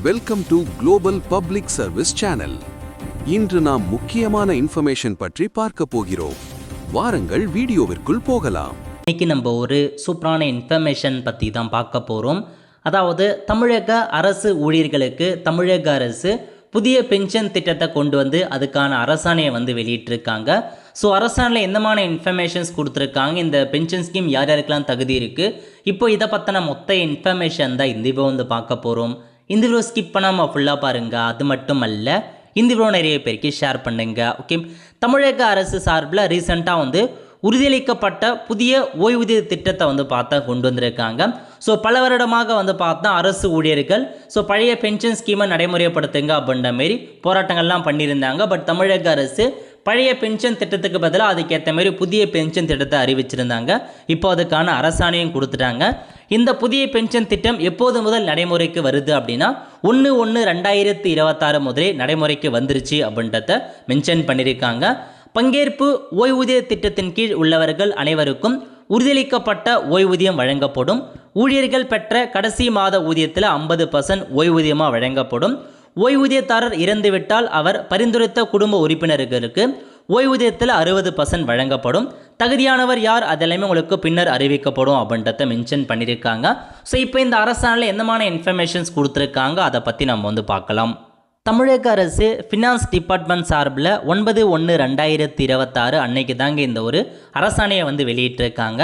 Welcome to global public service channel. இன்று நாம் முக்கியமான இன்ஃபர்மேஷன் பற்றி பார்க்க போகிறோம். வாருங்கள் வீடியோவிற்குள் போகலாம். இன்னைக்கு நம்ம ஒரு சூப்பரான இன்ஃபர்மேஷன் பற்றி தான் பார்க்க போகிறோம். அதாவது தமிழக அரசு ஊழியர்களுக்கு தமிழக அரசு புதிய பென்ஷன் திட்டத்தை கொண்டு வந்து அதுக்கான அரசாணையை வெளியிட்டிருக்காங்க. ஸோ அரசாணையில் எந்தமான இன்ஃபர்மேஷன்ஸ் கொடுத்துருக்காங்க, இந்த பென்ஷன் ஸ்கீம் யார் யாருக்கெல்லாம் தகுதி இருக்குது, இப்போ இதை பற்றின மொத்த இன்ஃபர்மேஷன் தான் இந்த வீடியோ பார்க்க போகிறோம். இந்த வீடியோ ஸ்கிப் பண்ணாமல் ஃபுல்லாக பாருங்கள். அது மட்டும் அல்ல, இந்த வீடியோ நிறைய பேருக்கு ஷேர் பண்ணுங்க. ஓகே, தமிழக அரசு சார்பில் ரீசெண்டாக உறுதியளிக்கப்பட்ட புதிய ஓய்வூதிய திட்டத்தை பார்த்தா கொண்டு வந்திருக்காங்க. ஸோ பல வருடமாக பார்த்தா அரசு ஊழியர்கள் பழைய பென்ஷன் ஸ்கீமை நடைமுறைப்படுத்துங்க அப்படின்ற மாரி போராட்டங்கள்லாம் பண்ணியிருந்தாங்க. பட் தமிழக அரசு பழைய பென்ஷன் திட்டத்துக்கு பதிலாக அதுக்கேற்ற மாதிரி புதிய பென்ஷன் திட்டத்தை அறிவிச்சிருந்தாங்க. இப்போ அதுக்கான அரசாணையும் கொடுத்துட்டாங்க. இந்த புதிய பென்ஷன் திட்டம் எப்போது முதல் நடைமுறைக்கு வருது அப்படின்னா 1/1/2026 முதலே நடைமுறைக்கு வந்துருச்சு அப்படின்றத மென்ஷன் பண்ணியிருக்காங்க. பங்கேற்பு ஓய்வூதிய திட்டத்தின் கீழ் உள்ளவர்கள் அனைவருக்கும் உறுதியளிக்கப்பட்ட ஓய்வூதியம் வழங்கப்படும். ஊழியர்கள் பெற்ற கடைசி மாத ஊதியத்தில் 50% ஓய்வூதியமாக வழங்கப்படும். ஓய்வூதியதாரர் இறந்துவிட்டால் அவர் பரிந்துரைத்த குடும்ப உறுப்பினர்களுக்கு ஓய்வூதியத்தில் 60% வழங்கப்படும். தகுதியானவர் யார் அதெல்லாமே உங்களுக்கு பின்னர் அறிவிக்கப்படும் அப்படின்றத மென்ஷன் பண்ணியிருக்காங்க. ஸோ இப்போ இந்த அரசாணையில் எந்தமான இன்ஃபர்மேஷன்ஸ் கொடுத்துருக்காங்க அதை பற்றி நம்ம பார்க்கலாம். தமிழக அரசு ஃபினான்ஸ் டிபார்ட்மெண்ட் சார்பில் 9/1/2026 அன்னைக்கு தாங்க இந்த ஒரு அரசாணையை வெளியிட்டிருக்காங்க.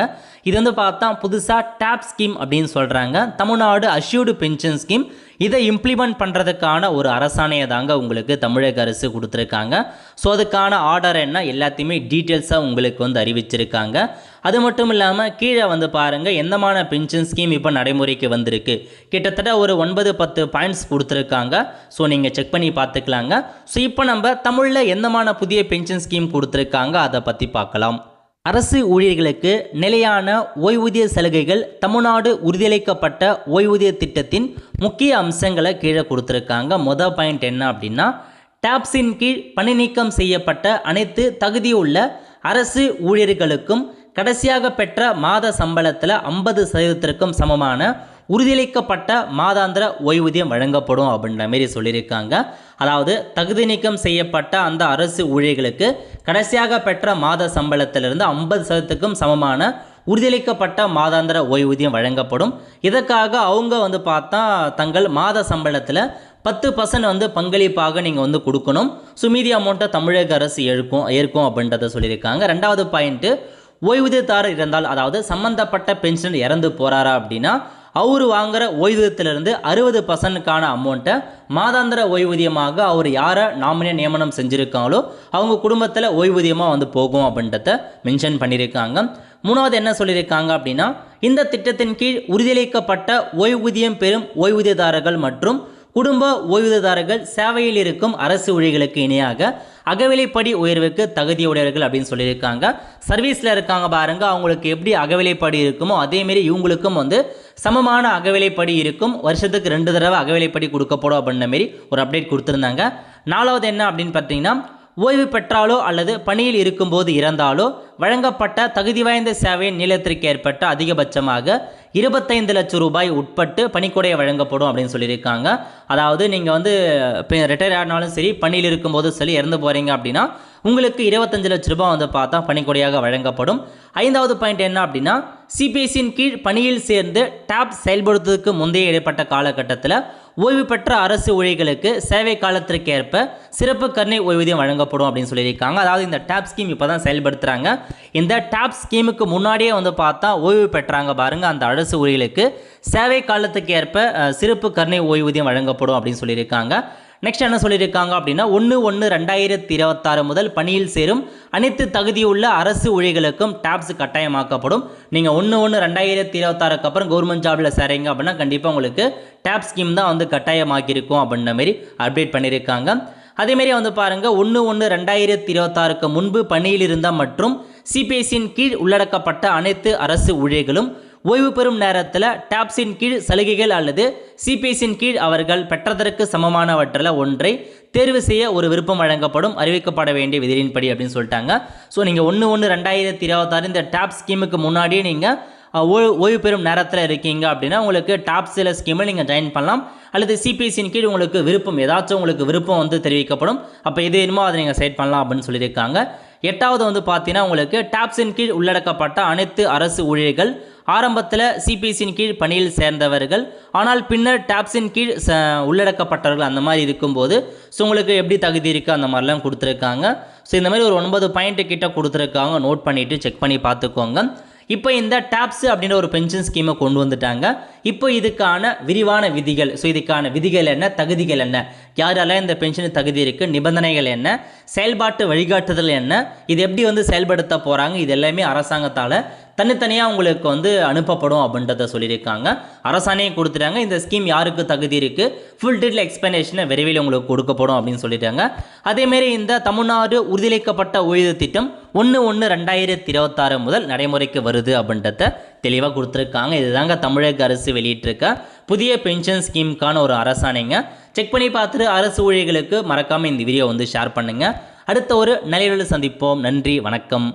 இது பார்த்தா புதுசாக டேப் ஸ்கீம் அப்படின்னு சொல்கிறாங்க. தமிழ்நாடு அஷ்யூர்டு பென்ஷன் ஸ்கீம் இதை இம்ப்ளிமெண்ட் பண்ணுறதுக்கான ஒரு அரசாணையை தாங்க உங்களுக்கு தமிழக அரசு கொடுத்துருக்காங்க. ஸோ அதுக்கான ஆர்டர் என்ன எல்லாத்தையுமே டீட்டெயில்ஸாக உங்களுக்கு அறிவிச்சிருக்காங்க. அது மட்டும் இல்லாமல் கீழே பாருங்கள் எந்தமான பென்ஷன் ஸ்கீம் இப்போ நடைமுறைக்கு வந்திருக்கு. கிட்டத்தட்ட ஒரு 9-10 பாயிண்ட்ஸ் கொடுத்துருக்காங்க. ஸோ நீங்கள் செக் பண்ணி பார்த்துக்கலாங்க. ஸோ இப்போ நம்ம தமிழில் எந்தமான புதிய பென்ஷன் ஸ்கீம் கொடுத்துருக்காங்க அதை பற்றி பார்க்கலாம். அரசு ஊழியர்களுக்கு நிலையான ஓய்வூதிய சலுகைகள் தமிழ்நாடு உறுதியளிக்கப்பட்ட ஓய்வூதிய திட்டத்தின் முக்கிய அம்சங்களை கீழே கொடுத்துருக்காங்க. மொதல் பாயிண்ட் என்ன அப்படின்னா, டாப்ஸின் கீழ் பணி நீக்கம் செய்யப்பட்ட அனைத்து தகுதியுள்ள அரசு ஊழியர்களுக்கும் கடைசியாக பெற்ற மாத சம்பளத்தில் 50% சமமான உறுதியளிக்கப்பட்ட மாதாந்திர ஓய்வூதியம் வழங்கப்படும் அப்படின்ற மாரி சொல்லியிருக்காங்க. அதாவது தகுதி நீக்கம் செய்யப்பட்ட அந்த அரசு ஊழியர்களுக்கு கடைசியாக பெற்ற மாத சம்பளத்திலிருந்து 50%க்கும் சமமான உறுதியளிக்கப்பட்ட மாதாந்திர ஓய்வூதியம் வழங்கப்படும். இதற்காக அவங்க பார்த்தா தங்கள் மாத சம்பளத்தில் 10% பங்களிப்பாக நீங்கள் கொடுக்கணும். ஸோ மீதி அமௌண்ட்டை தமிழக அரசு ஏற்கும் அப்படின்றத சொல்லியிருக்காங்க. ரெண்டாவது பாயிண்ட்டு, ஓய்வூதியதாரர் இருந்தால், அதாவது சம்பந்தப்பட்ட பென்ஷன் இறந்து போகிறாரா அப்படின்னா அவர் வாங்குகிற ஓய்வூதியத்திலிருந்து 60%க்கான அமௌண்ட்டை மாதாந்திர ஓய்வூதியமாக அவர் யாரை நாமினியாக நியமனம் செஞ்சுருக்காங்களோ அவங்க குடும்பத்தில் ஓய்வூதியமாக போகும் அப்படின்றத மென்ஷன் பண்ணியிருக்காங்க. மூணாவது என்ன சொல்லியிருக்காங்க அப்படின்னா, இந்த திட்டத்தின் கீழ் உறுதியளிக்கப்பட்ட ஓய்வூதியம் பெறும் ஓய்வூதியதாரர்கள் மற்றும் குடும்ப ஓய்வூதியதாரர்கள் சேவையில் இருக்கும் அரசு ஊழியர்களுக்கு இணையாக அகவிலைப்படி உயர்வுக்கு தகுதியுடையவர்கள் அப்படின்னு சொல்லியிருக்காங்க. சர்வீஸில் இருக்காங்க பாருங்க, அவங்களுக்கு எப்படி அகவிலைப்படி இருக்குமோ அதேமாரி இவங்களுக்கும் சமமான அகவிலைப்படி இருக்கும். வருஷத்துக்கு 2 தடவை அகவிலைப்படி கொடுக்கப்படும் அப்படின்ற மாரி ஒரு அப்டேட் கொடுத்துருந்தாங்க. நாலாவது என்ன அப்படின்னு பார்த்தீங்கன்னா, ஓய்வு பெற்றாலோ அல்லது பணியில் இருக்கும்போது இறந்தாலோ வழங்கப்பட்ட தகுதி வாய்ந்த சேவையின் நீளத்திற்கு ஏற்பட்ட அதிகபட்சமாக 25 லட்சம் ரூபாய் உட்பட்டு பணிக்கொடை வழங்கப்படும் அப்படின்னு சொல்லியிருக்காங்க. அதாவது நீங்கள் ரிட்டையர் ஆனாலும் சரி, பணியில் இருக்கும்போது சரி, இறந்து போகிறீங்க அப்படின்னா உங்களுக்கு 25 லட்ச ரூபாய் பார்த்தா பணிக்கொடையாக வழங்கப்படும். ஐந்தாவது பாயிண்ட் என்ன அப்படின்னா, சிபிஎஸ்சியின் கீழ் பணியில் சேர்ந்து டேப் செயல்படுத்துவதற்கு முந்தைய இடைப்பட்ட காலகட்டத்தில் ஓய்வு பெற்ற அரசு ஊழியர்களுக்கு சேவை காலத்திற்கு ஏற்ப சிறப்பு கருணை ஓய்வூதியம் வழங்கப்படும் அப்படின்னு சொல்லியிருக்காங்க. அதாவது இந்த டேப் ஸ்கீம் இப்போ தான் செயல்படுத்துகிறாங்க. இந்த டேப் ஸ்கீமுக்கு முன்னாடியே பார்த்தா ஓய்வு பெற்றாங்க பாருங்கள், அந்த அரசு ஊழியர்களுக்கு சேவை காலத்துக்கு ஏற்ப சிறப்பு கருணை ஓய்வூதியம் வழங்கப்படும் அப்படின்னு சொல்லியிருக்காங்க. நெக்ஸ்ட் என்ன சொல்லியிருக்காங்க அப்படின்னா, 1/1/2026 முதல் பணியில் சேரும் அனைத்து தகுதியுள்ள அரசு ஊழியர்களுக்கும் டாப்ஸ் கட்டாயமாக்கப்படும். நீங்கள் 1/1/2026 அப்புறம் கவர்மெண்ட் ஜாபில் சேரீங்க அப்படின்னா கண்டிப்பாக உங்களுக்கு டேப் ஸ்கீம் தான் கட்டாயமாக்கியிருக்கும் அப்படின்ற மாரி அப்டேட் பண்ணியிருக்காங்க. அதேமாரி பாருங்கள், 1/1/2026 முன்பு பணியில் இருந்த மற்றும் சிபிஎஸ்சியின் கீழ் உள்ளடக்கப்பட்ட அனைத்து அரசு ஊழியர்களும் ஓய்வு பெறும் நேரத்தில் டாப்ஸின் கீழ் சலுகைகள் அல்லது சிபிஎஸ்சியின் கீழ் அவர்கள் பெற்றதற்கு சமமானவற்றில் ஒன்றை தேர்வு செய்ய ஒரு விருப்பம் வழங்கப்படும், அறிவிக்கப்பட வேண்டிய விதியின்படி அப்படின்னு சொல்லிட்டாங்க. ஸோ நீங்கள் 1/1/2026 இந்த டாப் ஸ்கீமுக்கு முன்னாடியே நீங்கள் ஓய்வு பெறும் நேரத்தில் இருக்கீங்க அப்படின்னா உங்களுக்கு டாப்ஸில் ஸ்கீமில் நீங்கள் ஜாயின் பண்ணலாம். அல்லது சிபிஎஸ்சியின் கீழ் உங்களுக்கு விருப்பம் ஏதாச்சும் உங்களுக்கு விருப்பம் வந்து தெரிவிக்கப்படும். அப்போ எது வேணுமோ அதை நீங்கள் செலக்ட் பண்ணலாம் அப்படின்னு சொல்லியிருக்காங்க. 8வது வந்து பார்த்தீங்கன்னா உங்களுக்கு டாப்ஸின் கீழ் உள்ளடக்கப்பட்ட அனைத்து அரசு ஊழியர்கள் ஆரம்பத்தில் சிபிஎஸ்சியின் கீழ் பணியில் சேர்ந்தவர்கள், ஆனால் பின்னர் டாப்ஸின் கீழ் உள்ளடக்கப்பட்டவர்கள் அந்த மாதிரி இருக்கும்போது ஸோ உங்களுக்கு எப்படி தகுதி இருக்குது அந்த மாதிரிலாம் கொடுத்துருக்காங்க. ஸோ இந்த மாதிரி ஒரு 9 பாயிண்ட் கிட்ட கொடுத்துருக்காங்க. நோட் பண்ணிவிட்டு செக் பண்ணி பார்த்துக்கோங்க. இப்போ இந்த டாப்ஸ் அப்படின்ற ஒரு பென்ஷன் ஸ்கீமை கொண்டு வந்துட்டாங்க. இப்போ இதுக்கான விரிவான விதிகள், ஸோ இதுக்கான விதிகள் என்ன, தகுதிகள் என்ன, யாரெல்லாம் இந்த பென்ஷன் தகுதி இருக்குது, நிபந்தனைகள் என்ன, செயல்பாட்டு வழிகாட்டுதல் என்ன, இது எப்படி வந்து செயல்படுத்த போகிறாங்க, இது எல்லாமே அரசாங்கத்தால் தனித்தனியாக உங்களுக்கு வந்து அனுப்பப்படும் அப்படின்றத சொல்லியிருக்காங்க. அரசாணையை கொடுத்துட்டாங்க. இந்த ஸ்கீம் யாருக்கு தகுதி இருக்குது, ஃபுல் டீட்டெயில் எக்ஸ்பிளனேஷனை விரைவில் உங்களுக்கு கொடுக்கப்படும் அப்படின்னு சொல்லிட்டாங்க. அதேமாரி இந்த தமிழ்நாடு உறுதியளிக்கப்பட்ட ஓய்வு திட்டம் 1/1/2026 முதல் நடைமுறைக்கு வருது அப்படின்றத தெளிவாக கொடுத்துருக்காங்க. இதுதாங்க தமிழக அரசு வெளியிட்டிருக்க புதிய பென்ஷன் ஸ்கீமுக்கான ஒரு அரசாணைங்க. செக் பண்ணி பார்த்துட்டு அரசு ஊழியர்களுக்கு மறக்காமல் இந்த வீடியோ வந்து ஷேர் பண்ணுங்கள். அடுத்த ஒரு நிலையில் சந்திப்போம். நன்றி, வணக்கம்.